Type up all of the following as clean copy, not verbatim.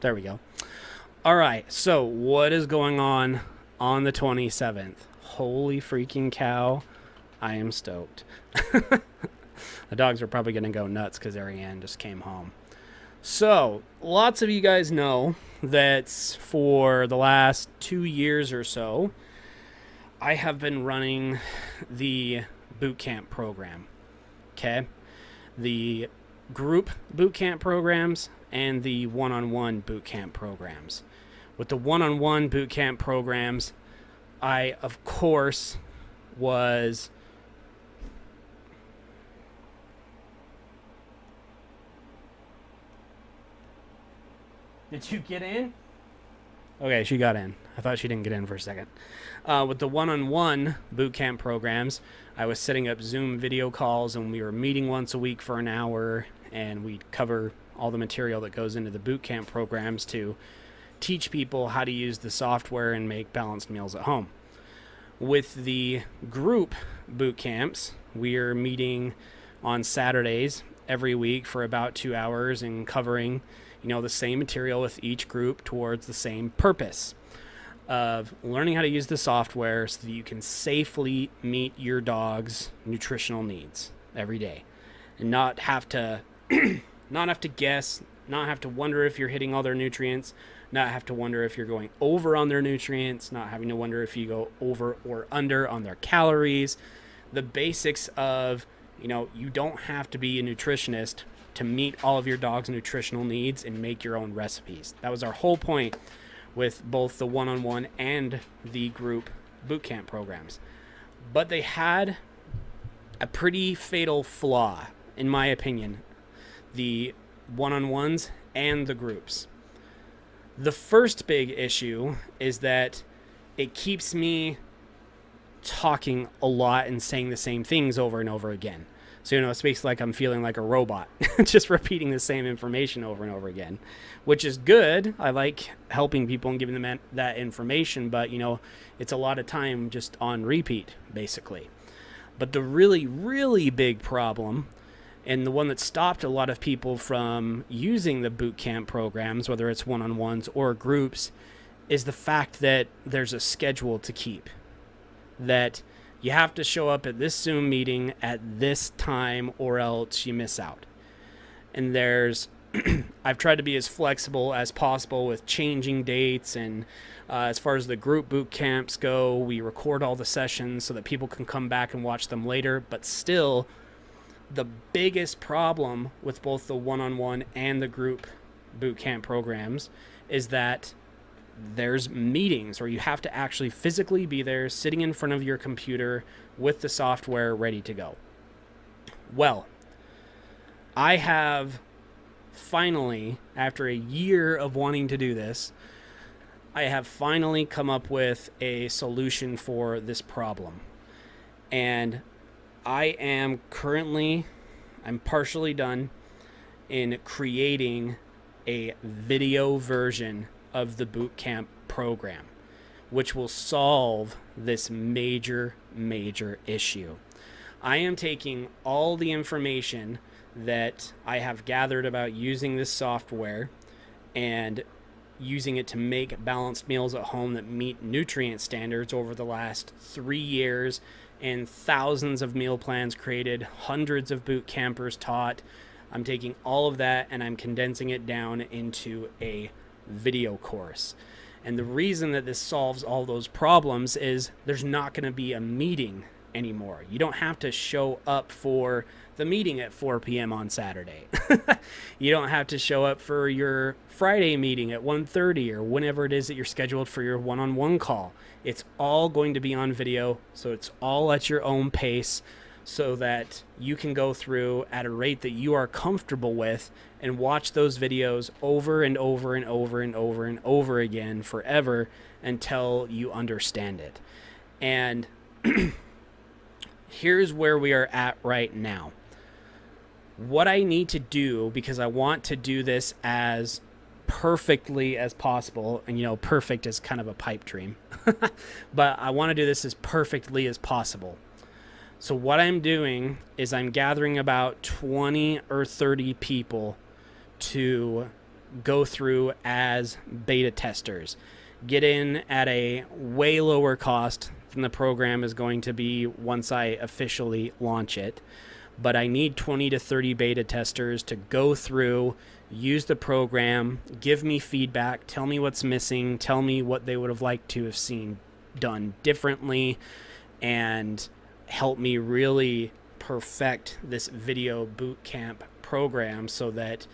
There we go. All right, so what is going on the 27th? Holy freaking cow. I am stoked. The dogs are probably going to go nuts because Ariane just came home. So, lots of you guys know that for the last 2 years or so, I have been running the boot camp program. Okay? The group boot camp programs and the one-on-one boot camp programs. With the one-on-one boot camp programs, I, of course, was... Did you get in? Okay, she got in. I thought she didn't get in for a second. With the one-on-one boot camp programs, I was setting up Zoom video calls, and we were meeting once a week for an hour, and we'd cover all the material that goes into the boot camp programs to teach people how to use the software and make balanced meals at home. With the group boot camps, we're meeting on Saturdays every week for about 2 hours and covering, the same material with each group towards the same purpose of learning how to use the software so that you can safely meet your dog's nutritional needs every day and not have to guess, not have to wonder if you're hitting all their nutrients, not have to wonder if you're going over on their nutrients, not having to wonder if you go over or under on their calories. The basics of, you don't have to be a nutritionist to meet all of your dog's nutritional needs and make your own recipes. That was our whole point with both the one-on-one and the group boot camp programs. But they had a pretty fatal flaw, in my opinion, the one-on-ones and the groups. The first big issue is that it keeps me talking a lot and saying the same things over and over again. So, it's basically like I'm feeling like a robot, just repeating the same information over and over again, which is good. I like helping people and giving them that information, but, it's a lot of time just on repeat, basically. But the really, really big problem, and the one that stopped a lot of people from using the boot camp programs, whether it's one-on-ones or groups, is the fact that there's a schedule to keep. That you have to show up at this Zoom meeting at this time or else you miss out. And I've tried to be as flexible as possible with changing dates. And as far as the group boot camps go, we record all the sessions so that people can come back and watch them later. But still, the biggest problem with both the one-on-one and the group boot camp programs is that there's meetings where you have to actually physically be there, sitting in front of your computer with the software ready to go. Well, I have finally, after a year of wanting to do this, I have finally come up with a solution for this problem. And I'm partially done in creating a video version of the boot camp program, which will solve this major issue. I am taking all the information that I have gathered about using this software and using it to make balanced meals at home that meet nutrient standards over the last 3 years, and thousands of meal plans created, hundreds of boot campers taught. I'm taking all of that and I'm condensing it down into a video course. And the reason that this solves all those problems is there's not going to be a meeting anymore. You don't have to show up for the meeting at 4 p.m. on Saturday. You don't have to show up for your Friday meeting at 1:30 or whenever it is that you're scheduled for your one-on-one call. It's all going to be on video, so it's all at your own pace, so that you can go through at a rate that you are comfortable with and watch those videos over and over and over and over and over again forever until you understand it. And here's where we are at right now. What I need to do, because I want to do this as perfectly as possible, and perfect is kind of a pipe dream, but I want to do this as perfectly as possible. So what I'm doing is I'm gathering about 20 or 30 people to go through as beta testers. Get in at a way lower cost than the program is going to be once I officially launch it. But I need 20 to 30 beta testers to go through, use the program, give me feedback, tell me what's missing, tell me what they would have liked to have seen done differently, and help me really perfect this video bootcamp program so that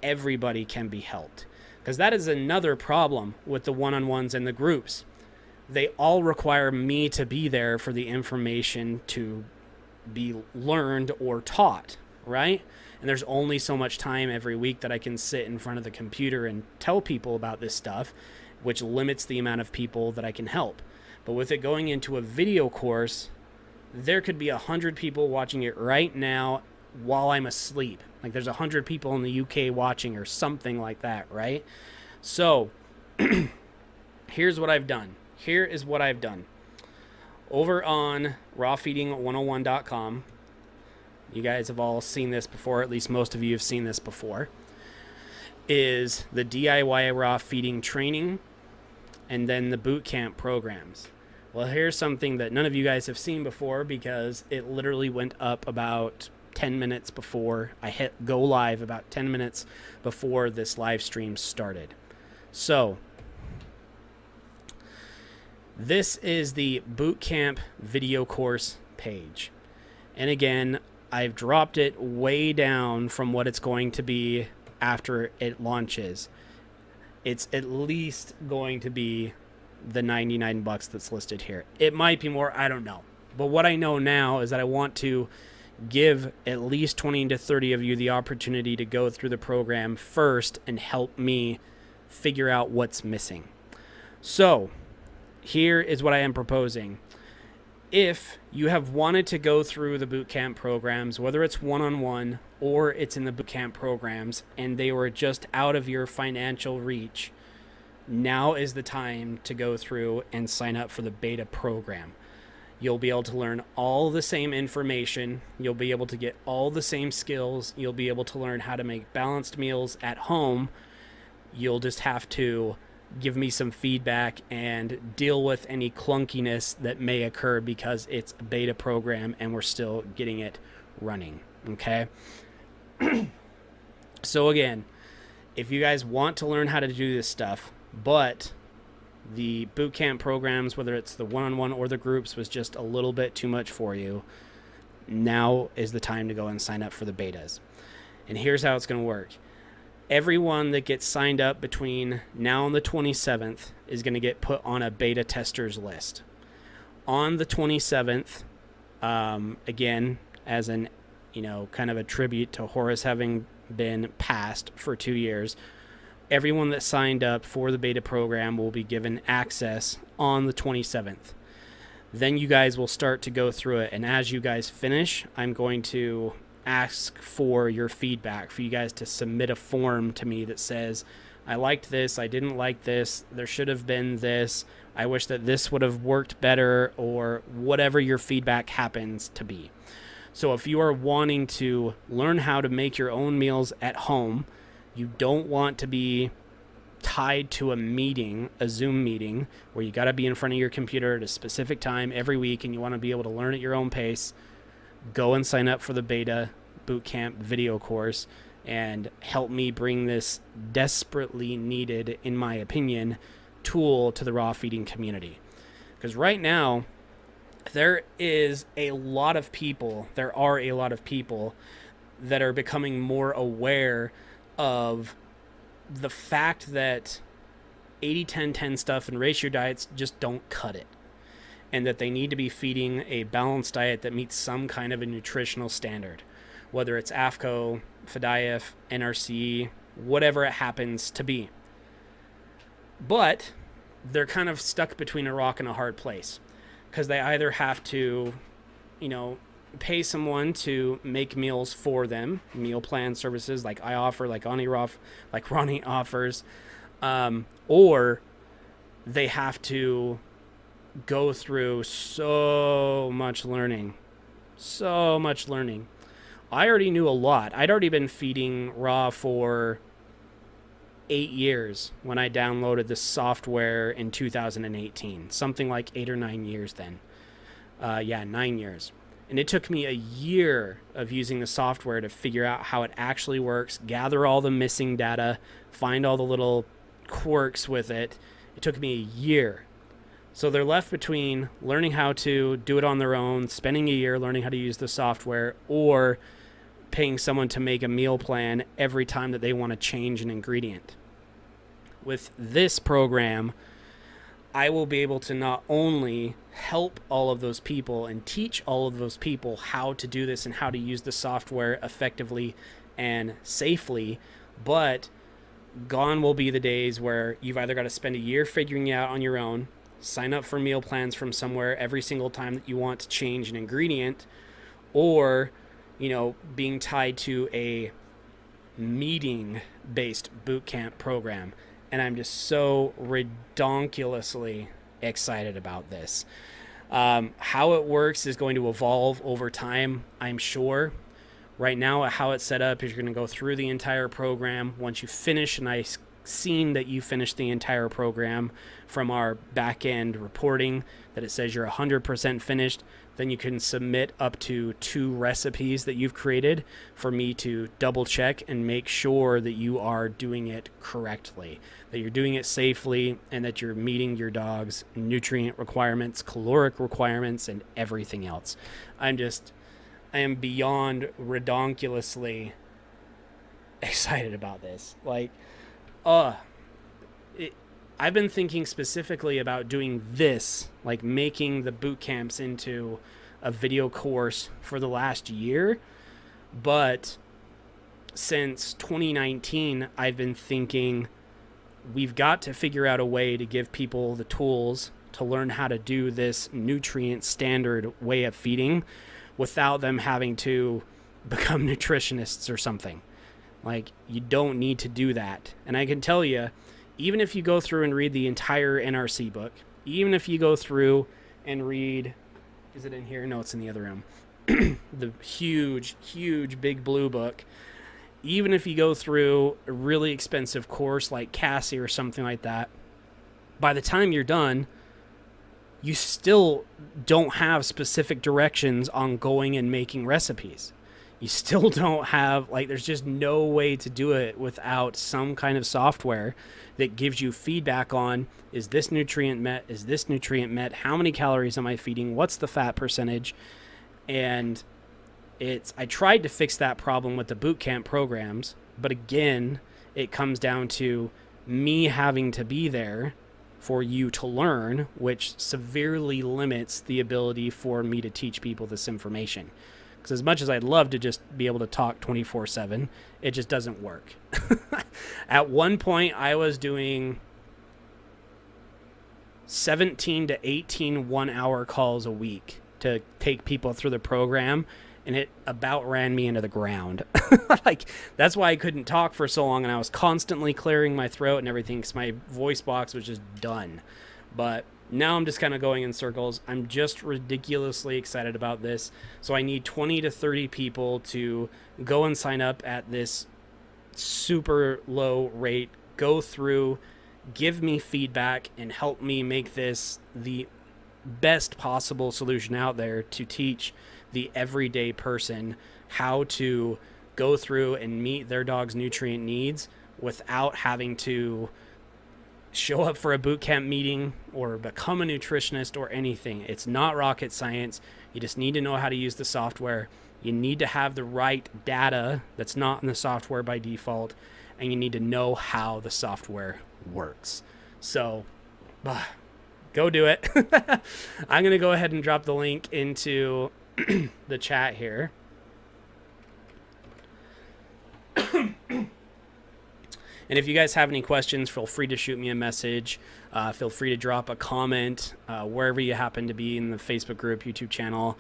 everybody can be helped. Because that is another problem with the one-on-ones and the groups. They all require me to be there for the information to be learned or taught, right? And there's only so much time every week that I can sit in front of the computer and tell people about this stuff, which limits the amount of people that I can help. But with it going into a video course, there could be 100 people watching it right now while I'm asleep. Like there's 100 people in the UK watching or something like that, right? So here's what I've done. Here is what I've done. Over on rawfeeding101.com, you guys have all seen this before, at least most of you have seen this before, is the DIY raw feeding training and then the bootcamp programs. Well, here's something that none of you guys have seen before because it literally went up about 10 minutes before I hit go live, about 10 minutes before this live stream started. So this is the bootcamp video course page. And again, I've dropped it way down from what it's going to be after it launches. It's at least going to be the $99 that's listed here. It might be more, I don't know. But what I know now is that I want to give at least 20 to 30 of you the opportunity to go through the program first and help me figure out what's missing. So here is what I am proposing. If you have wanted to go through the bootcamp programs, whether it's one-on-one or it's in the bootcamp programs, and they were just out of your financial reach, now is the time to go through and sign up for the beta program. You'll be able to learn all the same information. You'll be able to get all the same skills. You'll be able to learn how to make balanced meals at home. You'll just have to give me some feedback and deal with any clunkiness that may occur because it's a beta program and we're still getting it running. Okay. So again, if you guys want to learn how to do this stuff, but the bootcamp programs, whether it's the one-on-one or the groups, was just a little bit too much for you, now is the time to go and sign up for the betas. And here's how it's going to work. Everyone that gets signed up between now and the 27th is going to get put on a beta testers list. On the 27th, again, as an, kind of a tribute to Horace having been passed for 2 years, everyone that signed up for the beta program will be given access on the 27th. Then you guys will start to go through it. And as you guys finish, I'm going to ask for your feedback, for you guys to submit a form to me that says, I liked this, I didn't like this, there should have been this, I wish that this would have worked better, or whatever your feedback happens to be. So if you are wanting to learn how to make your own meals at home, you don't want to be tied to a meeting, a Zoom meeting, where you got to be in front of your computer at a specific time every week and you want to be able to learn at your own pace, go and sign up for the beta bootcamp video course and help me bring this desperately needed, in my opinion, tool to the raw feeding community. Because right now, there are a lot of people that are becoming more aware of the fact that 80-10-10 stuff and ratio diets just don't cut it, and that they need to be feeding a balanced diet that meets some kind of a nutritional standard, whether it's AFCO, FDIF, NRC, whatever it happens to be. But they're kind of stuck between a rock and a hard place, because they either have to, pay someone to make meals for them, meal plan services like I offer, like Ronnie offers, or they have to go through so much learning. I already knew a lot. I'd already been feeding raw for 8 years when I downloaded the software in 2018. Something like 8 or 9 years then. 9 years. And it took me a year of using the software to figure out how it actually works, gather all the missing data, find all the little quirks with it. It took me a year. So they're left between learning how to do it on their own, spending a year learning how to use the software, or paying someone to make a meal plan every time that they want to change an ingredient. With this program, I will be able to not only help all of those people and teach all of those people how to do this and how to use the software effectively and safely, but gone will be the days where you've either got to spend a year figuring it out on your own, sign up for meal plans from somewhere every single time that you want to change an ingredient, or, being tied to a meeting-based boot camp program. And I'm just so redonkulously excited about this. How it works is going to evolve over time, I'm sure. Right now, how it's set up is you're going to go through the entire program. Once you finish, and I've seen that you finished the entire program from our back-end reporting, that it says you're 100% finished, then you can submit up to 2 recipes that you've created for me to double check and make sure that you are doing it correctly, that you're doing it safely, and that you're meeting your dog's nutrient requirements, caloric requirements, and everything else. I am beyond redonkulously excited about this. I've been thinking specifically about doing this, like making the boot camps into a video course for the last year. But since 2019, I've been thinking we've got to figure out a way to give people the tools to learn how to do this nutrient standard way of feeding without them having to become nutritionists or something. Like, you don't need to do that. And I can tell you, even if you go through and read the entire NRC book, even if you go through and read, is it in here? No, it's in the other room. The huge, big blue book. Even if you go through a really expensive course like Cassie or something like that, by the time you're done, you still don't have specific directions on going and making recipes. You still don't have, there's just no way to do it without some kind of software that gives you feedback on, is this nutrient met? Is this nutrient met? How many calories am I feeding? What's the fat percentage? And I tried to fix that problem with the boot camp programs, but again, it comes down to me having to be there for you to learn, which severely limits the ability for me to teach people this information. Because as much as I'd love to just be able to talk 24/7, it just doesn't work. At one point, I was doing 17 to 18 one-hour calls a week to take people through the program, and it about ran me into the ground. That's why I couldn't talk for so long, and I was constantly clearing my throat and everything because my voice box was just done. But now I'm just kind of going in circles. I'm just ridiculously excited about this. So I need 20 to 30 people to go and sign up at this super low rate, go through, give me feedback, and help me make this the best possible solution out there to teach the everyday person how to go through and meet their dog's nutrient needs without having to show up for a boot camp meeting or become a nutritionist or anything. It's not rocket science. You just need to know how to use the software. You need to have the right data that's not in the software by default, and you need to know how the software works. So, go do it. I'm going to go ahead and drop the link into the chat here. And if you guys have any questions, feel free to shoot me a message. Feel free to drop a comment wherever you happen to be in the Facebook group, YouTube channel.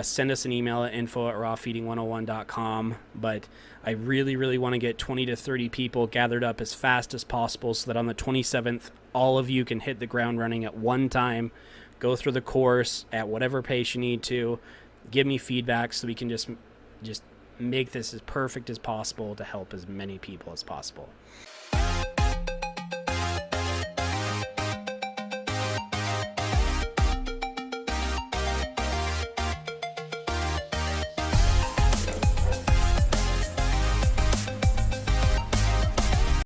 Send us an email at info@rawfeeding101.com. But I really, really want to get 20 to 30 people gathered up as fast as possible so that on the 27th, all of you can hit the ground running at one time, go through the course at whatever pace you need to, give me feedback so we can just make this as perfect as possible to help as many people as possible.